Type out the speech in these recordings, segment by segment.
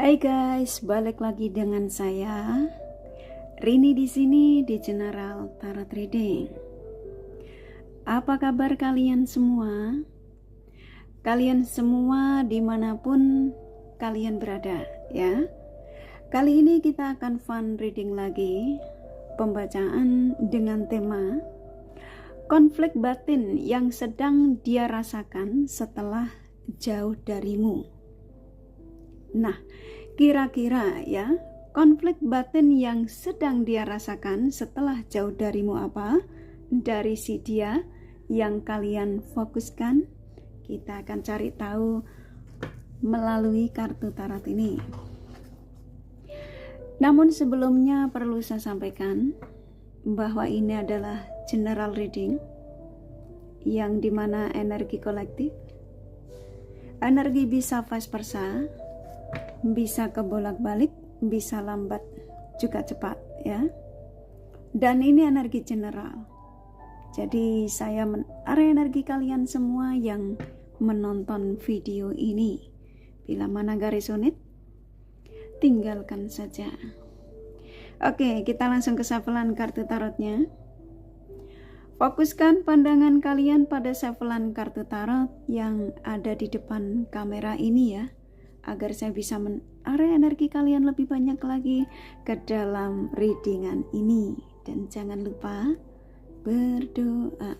Hai guys, balik lagi dengan saya Rini di sini di General Tarot Reading. Apa kabar kalian semua? Kalian semua dimanapun kalian berada ya. Kali ini kita akan fun reading lagi, pembacaan dengan tema konflik batin yang sedang dia rasakan setelah jauh darimu. Nah, kira-kira ya, konflik batin yang sedang dia rasakan setelah jauh darimu apa? Dari si dia yang kalian fokuskan, kita akan cari tahu melalui kartu tarot ini. Namun sebelumnya perlu saya sampaikan bahwa ini adalah general reading yang dimana energi kolektif, energi bisa vice versa, bisa kebolak-balik, bisa lambat juga cepat ya. Dan ini energi general. Jadi saya menarik energi kalian semua yang menonton video ini. Bila mana gak resonate, tinggalkan saja. Oke, kita langsung ke shufflean kartu tarotnya. Fokuskan pandangan kalian pada shufflean kartu tarot yang ada di depan kamera ini ya, agar saya bisa menarik energi kalian lebih banyak lagi ke dalam readingan ini. Dan jangan lupa berdoa.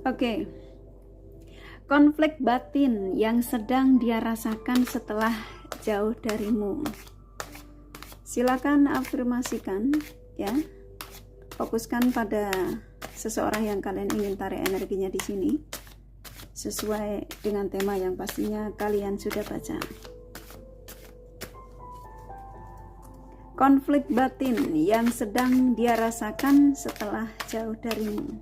Oke. Konflik batin yang sedang dia rasakan setelah jauh darimu. Silakan afirmasikan ya. Fokuskan pada seseorang yang kalian ingin tarik energinya di sini sesuai dengan tema yang pastinya kalian sudah baca. Konflik batin yang sedang dia rasakan setelah jauh darimu.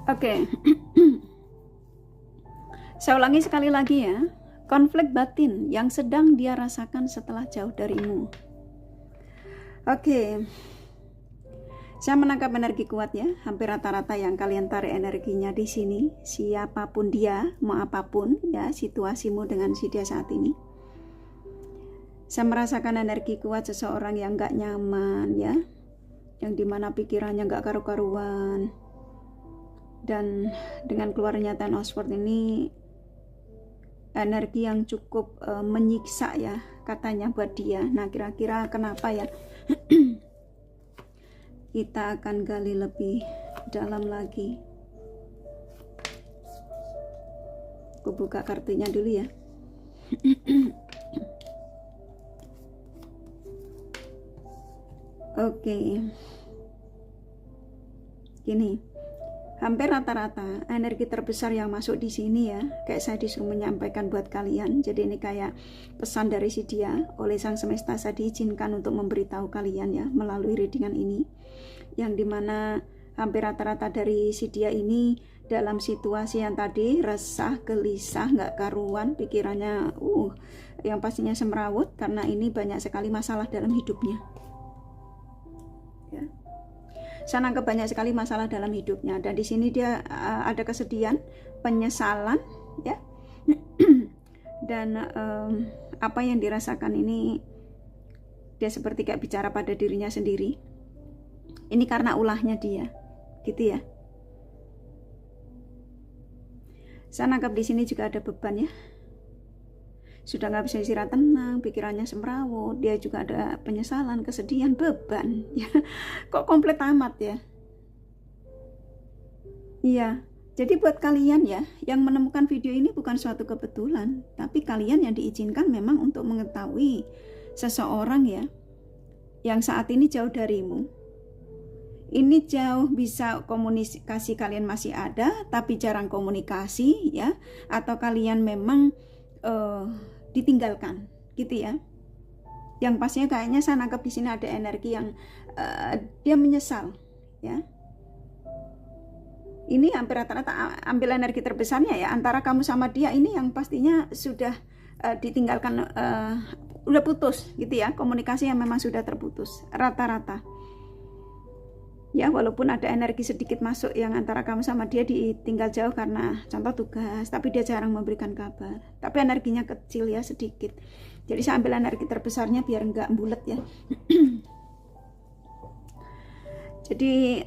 Oke. Saya ulangi sekali lagi ya. Konflik batin yang sedang dia rasakan setelah jauh darimu. Oke. Saya menangkap energi kuat ya. Hampir rata-rata yang kalian tarik energinya di sini, siapapun dia, mau apapun ya situasimu dengan si dia saat ini. Saya merasakan energi kuat seseorang yang gak nyaman ya. Yang dimana pikirannya gak karu-karuan. Dan dengan keluarnya Ten of Swords ini energi yang cukup menyiksa ya katanya buat dia. Nah kira-kira kenapa ya? Kita akan gali lebih dalam lagi. Aku buka kartunya dulu ya. Oke. Gini. Hampir rata-rata energi terbesar yang masuk di sini ya, kayak saya disuruh menyampaikan buat kalian. Jadi ini kayak pesan dari si dia, oleh sang semesta saya diizinkan untuk memberitahu kalian ya melalui readingan ini, yang dimana hampir rata-rata dari si dia ini dalam situasi yang tadi resah, gelisah, nggak karuan, pikirannya yang pastinya semrawut karena ini banyak sekali masalah dalam hidupnya ya. Saya nangkep banyak sekali masalah dalam hidupnya, dan di sini dia ada kesedihan, penyesalan ya. Dan apa yang dirasakan ini dia seperti kayak bicara pada dirinya sendiri. Ini karena ulahnya dia gitu ya. Saya nangkep di sini juga ada beban ya. Sudah nggak bisa istirahat tenang, pikirannya semrawut, dia juga ada penyesalan, kesedihan, beban ya. Kok komplit amat ya. Iya, jadi buat kalian ya yang menemukan video ini bukan suatu kebetulan, tapi kalian yang diizinkan memang untuk mengetahui seseorang ya yang saat ini jauh darimu. Ini jauh, bisa komunikasi kalian masih ada tapi jarang komunikasi ya, atau kalian memang ditinggalkan gitu ya. Yang pastinya kayaknya saya nangkep di sini ada energi yang dia menyesal ya. ini hampir rata-rata ambil energi terbesarnya ya, antara kamu sama dia ini yang pastinya sudah ditinggalkan, udah putus gitu ya, komunikasi yang memang sudah terputus rata-rata ya. Walaupun ada energi sedikit masuk yang antara kamu sama dia ditinggal jauh karena contoh tugas, tapi dia jarang memberikan kabar, tapi energinya kecil ya, sedikit. Jadi saya ambil energi terbesarnya biar enggak bulet ya. Jadi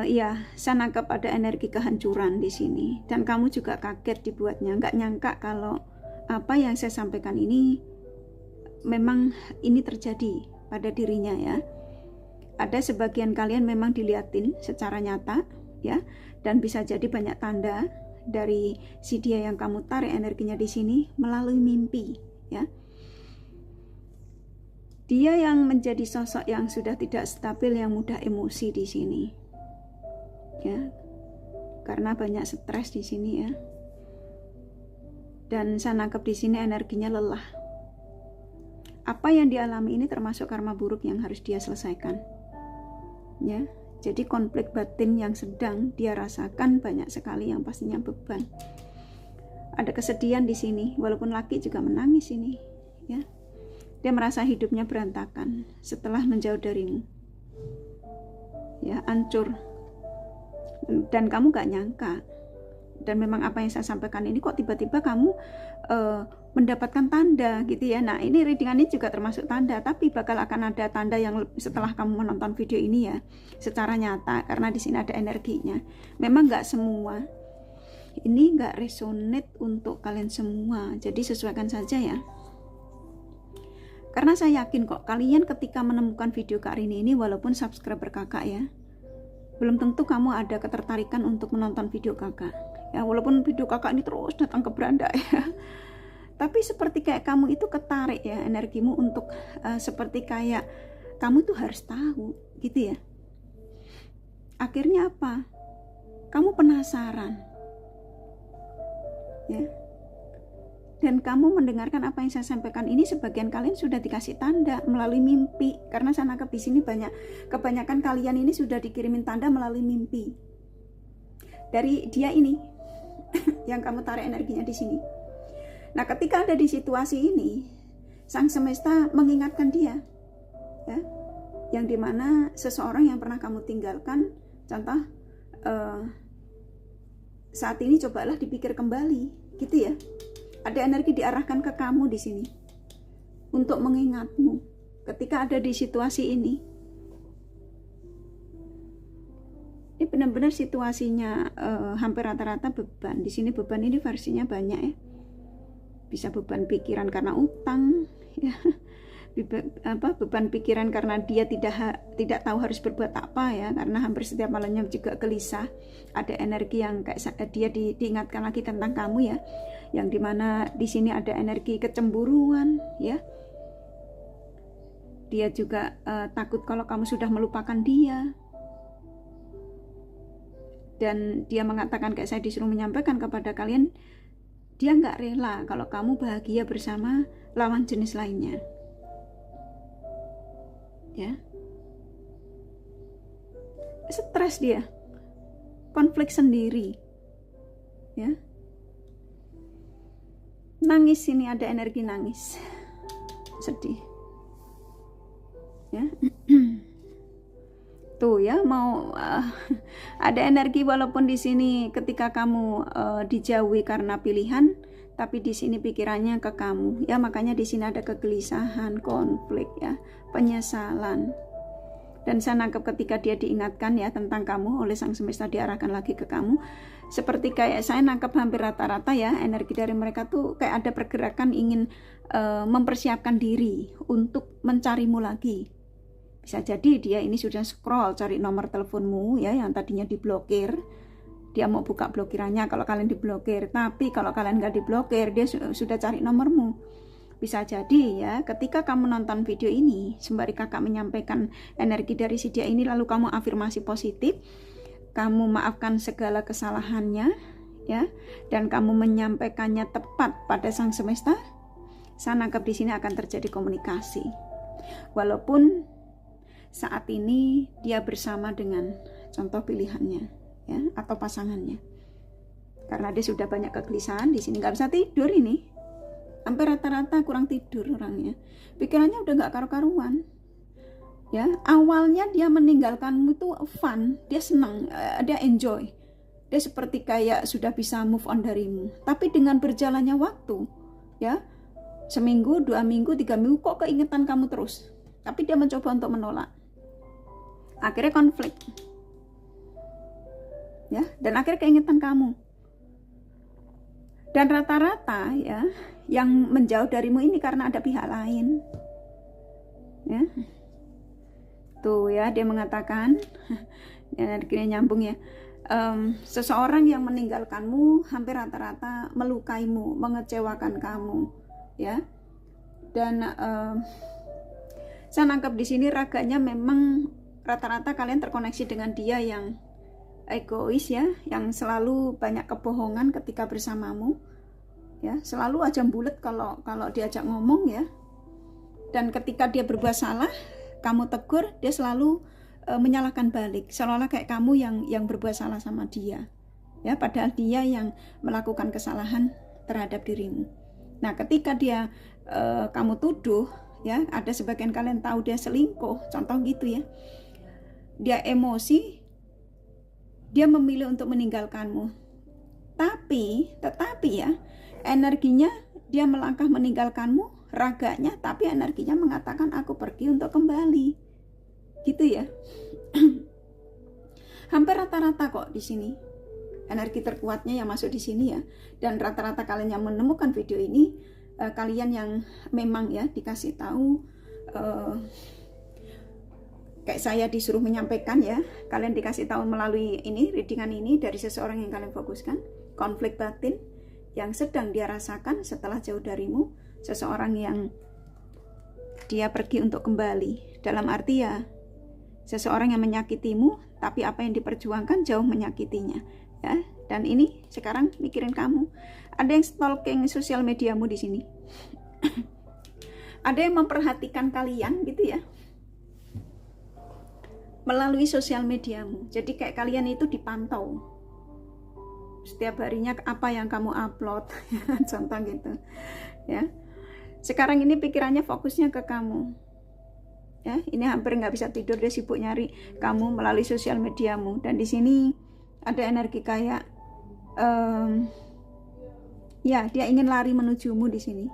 ya, saya nangkap ada energi kehancuran di sini, dan kamu juga kaget dibuatnya, nggak nyangka kalau apa yang saya sampaikan ini memang ini terjadi pada dirinya ya. Ada sebagian kalian memang dilihatin secara nyata ya, dan bisa jadi banyak tanda dari si dia yang kamu tarik energinya di sini melalui mimpi ya. Dia yang menjadi sosok yang sudah tidak stabil, yang mudah emosi di sini, ya, karena banyak stres di sini ya. Dan saya nangkep di sini energinya lelah. Apa yang dialami ini termasuk karma buruk yang harus dia selesaikan, ya. Jadi konflik batin yang sedang dia rasakan banyak sekali, yang pastinya beban. Ada kesedihan di sini, walaupun laki juga menangis ini, ya. Dia merasa hidupnya berantakan setelah menjauh darimu, ya, hancur. Dan kamu gak nyangka, dan memang apa yang saya sampaikan ini kok tiba-tiba kamu mendapatkan tanda gitu ya. Nah, ini readingan ini juga termasuk tanda, tapi bakal akan ada tanda yang setelah kamu menonton video ini ya, secara nyata, karena di sini ada energinya. Memang gak semua, ini gak resonate untuk kalian semua, jadi sesuaikan saja ya. Karena saya yakin kok kalian ketika menemukan video Kak Rini ini, walaupun subscriber kakak ya, belum tentu kamu ada ketertarikan untuk menonton video kakak ya, walaupun video kakak ini terus datang ke beranda ya. Tapi seperti kayak kamu itu ketarik ya energimu untuk seperti kayak kamu tuh harus tahu gitu ya. Akhirnya apa? Kamu penasaran ya. Dan kamu mendengarkan apa yang saya sampaikan ini, sebagian kalian sudah dikasih tanda melalui mimpi, karena saya nangkep di sini kebanyakan kalian ini sudah dikirimin tanda melalui mimpi dari dia ini yang kamu tarik energinya di sini. Nah, ketika ada di situasi ini, sang semesta mengingatkan dia, ya, yang dimana seseorang yang pernah kamu tinggalkan, contoh saat ini cobalah dipikir kembali, gitu ya. Ada energi diarahkan ke kamu di sini untuk mengingatmu ketika ada di situasi ini. Ini benar-benar situasinya hampir rata-rata beban. Di sini beban ini versinya banyak ya. Bisa beban pikiran karena utang, ya. Beban pikiran karena dia tidak tahu harus berbuat apa ya, karena hampir setiap malamnya juga gelisah. Ada energi yang kayak dia diingatkan lagi tentang kamu ya, yang dimana di sini ada energi kecemburuan ya. Dia juga takut kalau kamu sudah melupakan dia, dan dia mengatakan kayak saya disuruh menyampaikan kepada kalian, dia nggak rela kalau kamu bahagia bersama lawan jenis lainnya. Ya, stres dia, konflik sendiri, ya, nangis. Ini ada energi nangis, sedih, ya. Tuh ya, mau ada energi, walaupun di sini ketika kamu dijauhi karena pilihan, tapi di sini pikirannya ke kamu ya. Makanya di sini ada kegelisahan, konflik ya, penyesalan. Dan saya nangkep ketika dia diingatkan ya tentang kamu oleh sang semesta, diarahkan lagi ke kamu. Seperti kayak saya nangkep hampir rata-rata ya, energi dari mereka tuh kayak ada pergerakan ingin mempersiapkan diri untuk mencarimu lagi. Bisa jadi dia ini sudah scroll cari nomor teleponmu ya, yang tadinya diblokir. Dia mau buka blokirannya kalau kalian diblokir, tapi kalau kalian nggak diblokir, dia sudah cari nomormu. Bisa jadi ya, ketika kamu nonton video ini, sembari kakak menyampaikan energi dari si dia ini, lalu kamu afirmasi positif, kamu maafkan segala kesalahannya, ya, dan kamu menyampaikannya tepat pada sang semesta, saya nangkap di sini akan terjadi komunikasi. Walaupun saat ini dia bersama dengan contoh pilihannya, ya, atau pasangannya. Karena dia sudah banyak kegelisahan di sini, nggak bisa tidur ini. Hampir rata-rata kurang tidur orangnya. Pikirannya udah nggak karu-karuan. Ya, awalnya dia meninggalkanmu itu fun, dia senang, dia enjoy. Dia seperti kayak sudah bisa move on darimu. Tapi dengan berjalannya waktu, ya, seminggu, 2 minggu, 3 minggu, kok keingetan kamu terus. Tapi dia mencoba untuk menolak. Akhirnya konflik. Ya, dan akhirnya keingetan kamu. Dan rata-rata ya, yang menjauh darimu ini karena ada pihak lain. Ya. Tuh ya, dia mengatakan, energinya nyambung ya. Seseorang yang meninggalkanmu hampir rata-rata melukaimu, mengecewakan kamu, ya. Dan saya nangkap di sini raganya memang rata-rata kalian terkoneksi dengan dia yang egois ya, yang selalu banyak kebohongan ketika bersamamu, ya, selalu aja bulet kalau diajak ngomong ya. Dan ketika dia berbuat salah, kamu tegur, dia selalu menyalahkan balik, seolah-olah kayak kamu yang berbuat salah sama dia, ya, padahal dia yang melakukan kesalahan terhadap dirimu. Nah, ketika dia kamu tuduh, ya, ada sebagian kalian tahu dia selingkuh, contoh gitu ya, dia emosi, dia memilih untuk meninggalkanmu. Tetapi ya, energinya dia melangkah meninggalkanmu, raganya, tapi energinya mengatakan aku pergi untuk kembali. Gitu ya. Hampir rata-rata kok di sini. Energi terkuatnya yang masuk di sini ya. Dan rata-rata kalian yang menemukan video ini, kalian yang memang ya dikasih tahu, kayak saya disuruh menyampaikan ya, kalian dikasih tahu melalui ini, readingan ini dari seseorang yang kalian fokuskan, konflik batin yang sedang dia rasakan setelah jauh darimu, seseorang yang dia pergi untuk kembali, dalam arti ya seseorang yang menyakitimu, tapi apa yang diperjuangkan jauh menyakitinya, ya. Dan ini sekarang mikirin kamu. Ada yang stalking sosial mediamu di sini. Ada yang memperhatikan kalian gitu ya, melalui sosial mediamu. Jadi kayak kalian itu dipantau setiap harinya apa yang kamu upload, contoh gitu ya. Sekarang ini pikirannya fokusnya ke kamu ya, ini hampir nggak bisa tidur, dia sibuk nyari kamu melalui sosial mediamu. Dan di sini ada energi kayak ya, dia ingin lari menujumu di sini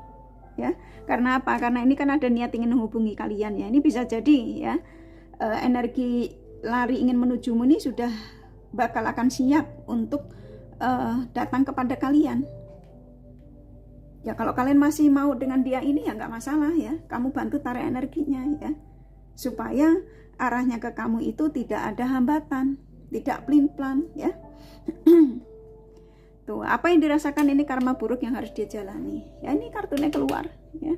ya. Karena apa? Karena ini kan ada niat ingin menghubungi kalian ya. Ini bisa jadi ya, energi lari ingin menujumu ini sudah bakal akan siap untuk datang kepada kalian. Ya, kalau kalian masih mau dengan dia ini ya nggak masalah ya, kamu bantu tarik energinya ya, supaya arahnya ke kamu itu tidak ada hambatan, tidak pelin-pelan ya. Tuh, apa yang dirasakan ini karma buruk yang harus dia jalani. Ya, ini kartunya keluar ya.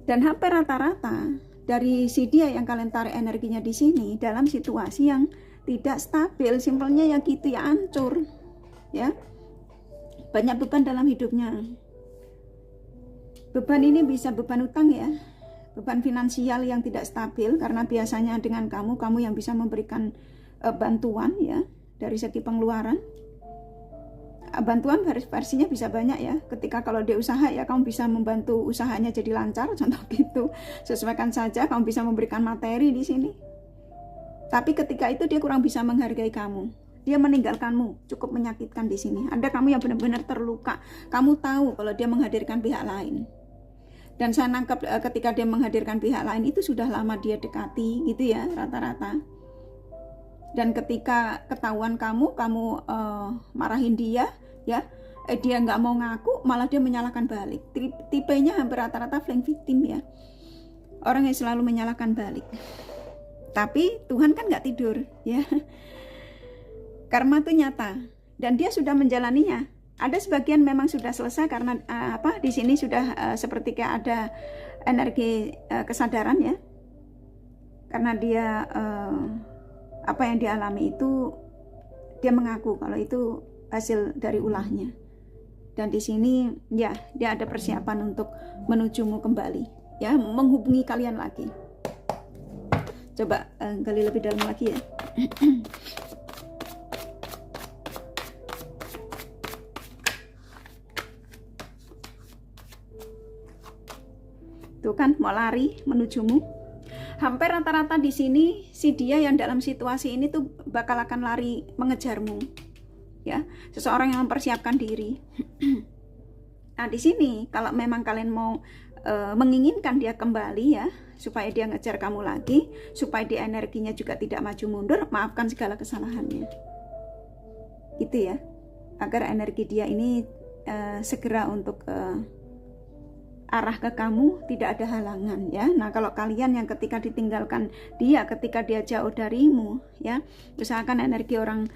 Dan hampir rata-rata dari si dia yang kalian tarik energinya di sini dalam situasi yang tidak stabil, simpelnya ya gitu ya, hancur ya. Banyak beban dalam hidupnya. Beban ini bisa beban utang ya, beban finansial yang tidak stabil, karena biasanya dengan kamu yang bisa memberikan bantuan ya dari segi pengeluaran. Bantuan versinya bisa banyak ya. Ketika kalau dia usaha ya, kamu bisa membantu usahanya jadi lancar, contoh gitu. Sesuaikan saja, kamu bisa memberikan materi di sini. Tapi ketika itu dia kurang bisa menghargai kamu. Dia meninggalkanmu, cukup menyakitkan di sini. Ada kamu yang benar-benar terluka. Kamu tahu kalau dia menghadirkan pihak lain. Dan saya nangkap ketika dia menghadirkan pihak lain itu sudah lama dia dekati gitu ya, rata-rata. Dan ketika ketahuan kamu marahin dia ya, dia nggak mau ngaku, malah dia menyalahkan balik. Tipenya hampir rata-rata flank victim ya, orang yang selalu menyalahkan balik. Tapi Tuhan kan nggak tidur ya, karma itu nyata dan dia sudah menjalaninya. Ada sebagian memang sudah selesai karena di sini sudah seperti kayak ada energi kesadaran ya, karena dia apa yang dialami itu dia mengaku kalau itu hasil dari ulahnya. Dan di sini ya, dia ada persiapan untuk menujumu kembali ya, menghubungi kalian lagi. Coba gali lebih dalam lagi ya. tuh kan mau lari menujumu. Hampir rata-rata di sini si dia yang dalam situasi ini tuh bakal akan lari mengejarmu, ya, seseorang yang mempersiapkan diri. Nah di sini kalau memang kalian mau menginginkan dia kembali, ya, supaya dia ngejar kamu lagi, supaya dia energinya juga tidak maju mundur, maafkan segala kesalahannya, gitu ya, agar energi dia ini segera untuk arah ke kamu, tidak ada halangan, ya. Nah kalau kalian yang ketika ditinggalkan dia, ketika dia jauh darimu, ya, usahakan energi orang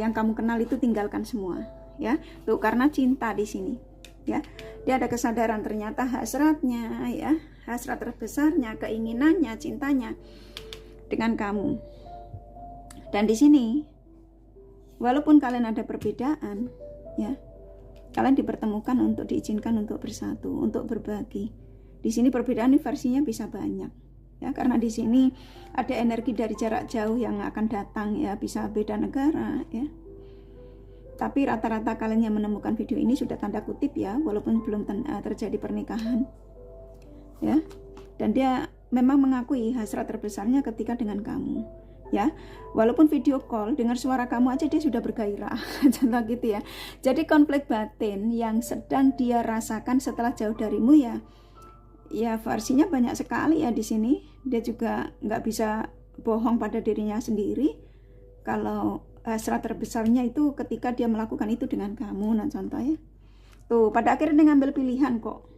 yang kamu kenal itu tinggalkan semua, ya. Tuh karena cinta di sini, ya, dia ada kesadaran ternyata hasratnya, ya, hasrat terbesarnya, keinginannya, cintanya dengan kamu. Dan di sini walaupun kalian ada perbedaan, ya, kalian dipertemukan untuk diizinkan untuk bersatu, untuk berbagi. Di sini perbedaan versinya bisa banyak, ya, karena di sini ada energi dari jarak jauh yang akan datang, ya, bisa beda negara, ya. Tapi rata-rata kalian yang menemukan video ini sudah tanda kutip, ya, walaupun belum terjadi pernikahan, ya. Dan dia memang mengakui hasrat terbesarnya ketika dengan kamu, ya, walaupun video call dengar suara kamu aja dia sudah bergairah. Contoh gitu, ya. Jadi konflik batin yang sedang dia rasakan setelah jauh darimu, ya versinya banyak sekali, ya. Di sini dia juga nggak bisa bohong pada dirinya sendiri kalau hasrat terbesarnya itu ketika dia melakukan itu dengan kamu. Nah contoh, ya, tuh pada akhirnya dia ngambil pilihan kok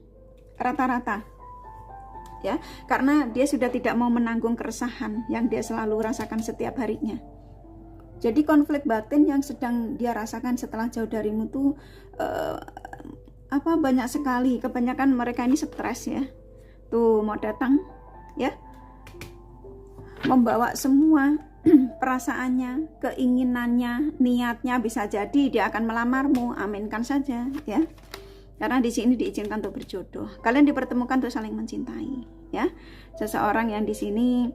rata-rata, ya, karena dia sudah tidak mau menanggung keresahan yang dia selalu rasakan setiap harinya. Jadi konflik batin yang sedang dia rasakan setelah jauh darimu tuh banyak sekali. Kebanyakan mereka ini stres, ya. Tuh mau datang, ya, membawa semua perasaannya, keinginannya, niatnya. Bisa jadi dia akan melamarmu, aminkan saja, ya. Karena di sini diizinkan untuk berjodoh. Kalian dipertemukan untuk saling mencintai, ya. Seseorang yang di sini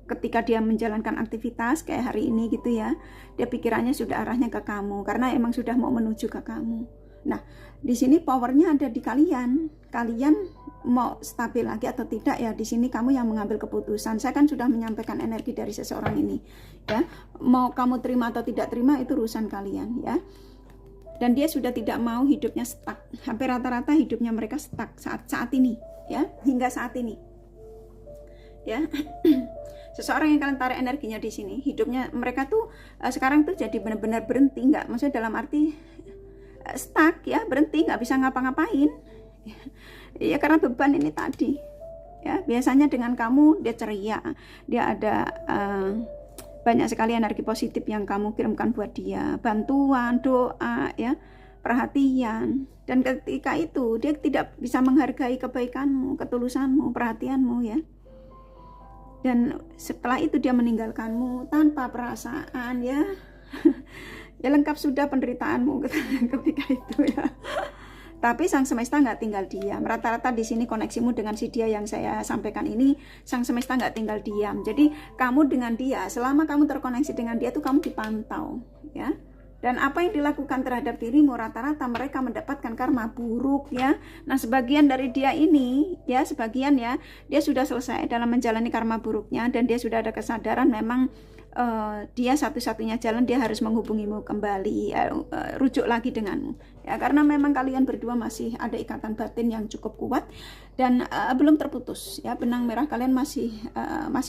ketika dia menjalankan aktivitas kayak hari ini gitu, ya, dia pikirannya sudah arahnya ke kamu karena emang sudah mau menuju ke kamu. Nah, di sini powernya ada di kalian. Kalian mau stabil lagi atau tidak, ya, di sini kamu yang mengambil keputusan. Saya kan sudah menyampaikan energi dari seseorang ini, ya. Mau kamu terima atau tidak terima itu urusan kalian, ya. Dan dia sudah tidak mau hidupnya stuck. Hampir rata-rata hidupnya mereka stuck saat ini, ya, hingga saat ini, ya. Seseorang yang kalian tarik energinya di sini, hidupnya mereka tuh sekarang tuh jadi benar-benar berhenti, nggak, maksudnya dalam arti stuck, ya, berhenti, nggak bisa ngapa-ngapain, ya, karena beban ini tadi, ya. Biasanya dengan kamu dia ceria, dia ada banyak sekali energi positif yang kamu kirimkan buat dia, bantuan, doa, ya, perhatian. Dan ketika itu dia tidak bisa menghargai kebaikanmu, ketulusanmu, perhatianmu, ya. Dan setelah itu dia meninggalkanmu tanpa perasaan, ya. Ya lengkap sudah penderitaanmu ketika itu, ya. Tapi sang semesta nggak tinggal diam. Rata-rata di sini koneksimu dengan si dia yang saya sampaikan ini, sang semesta nggak tinggal diam. Jadi kamu dengan dia, selama kamu terkoneksi dengan dia tuh kamu dipantau, ya. Dan apa yang dilakukan terhadap dirimu, rata-rata mereka mendapatkan karma buruk, ya. Nah sebagian dari dia ini, ya, sebagian, ya, dia sudah selesai dalam menjalani karma buruknya dan dia sudah ada kesadaran memang dia satu-satunya jalan, dia harus menghubungimu kembali, rujuk lagi denganmu, ya, karena memang kalian berdua masih ada ikatan batin yang cukup kuat dan belum terputus, ya. Benang merah kalian masih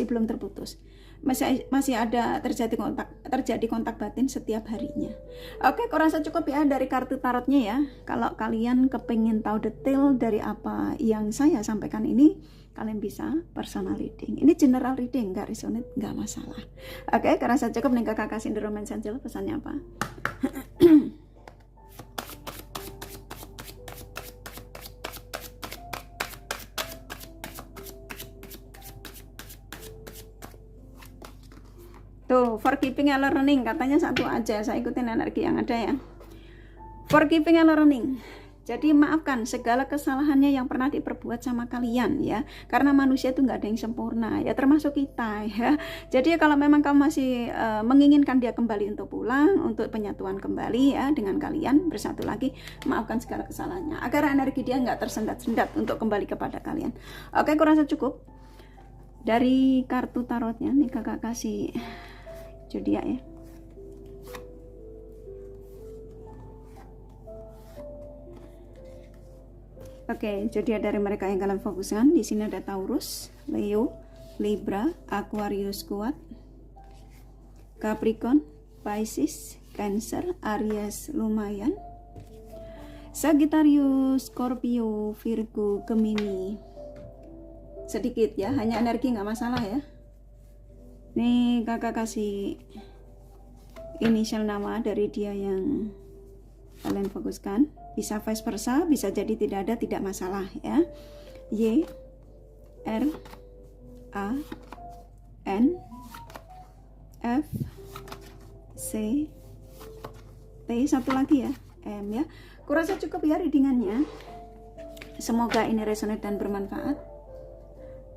belum terputus, masih ada terjadi kontak batin setiap harinya. Oke, aku rasa cukup, ya, dari kartu tarotnya, ya. Kalau kalian kepingin tahu detail dari apa yang saya sampaikan ini, kalian bisa personal reading. Ini general reading, nggak resonate, nggak masalah. Oke, karena saya cukup nih kakak kasih The Romance Angel, pesannya apa? Tuh, forgiving and learning, katanya satu aja, saya ikutin energi yang ada, ya. Forgiving and learning. Jadi maafkan segala kesalahannya yang pernah diperbuat sama kalian ya, karena manusia itu nggak ada yang sempurna ya, termasuk kita ya. Jadi kalau memang kamu masih menginginkan dia kembali untuk pulang, untuk penyatuan kembali ya dengan kalian bersatu lagi, maafkan segala kesalahannya agar energi dia nggak tersendat-sendat untuk kembali kepada kalian. Oke, kurasa cukup dari kartu tarotnya nih, kakak kasih zodiak ya. Oke, zodiak dari mereka yang kalian fokuskan di sini ada Taurus, Leo, Libra, Aquarius kuat, Capricorn, Pisces, Cancer, Aries lumayan, Sagittarius, Scorpio, Virgo, Gemini sedikit ya, hanya energi nggak masalah ya. Nih kakak kasih inisial nama dari dia yang kalian fokuskan, bisa vice versa, bisa jadi tidak ada, tidak masalah ya. Y, R, A, N, F, C, T, satu lagi ya, M ya. Kurasa cukup ya readingannya, semoga ini resonate dan bermanfaat.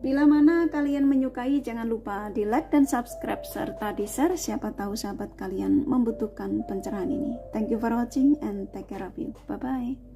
Bila mana kalian menyukai, jangan lupa di like dan subscribe serta di share, siapa tahu sahabat kalian membutuhkan pencerahan ini. Thank you for watching and take care of you. Bye bye.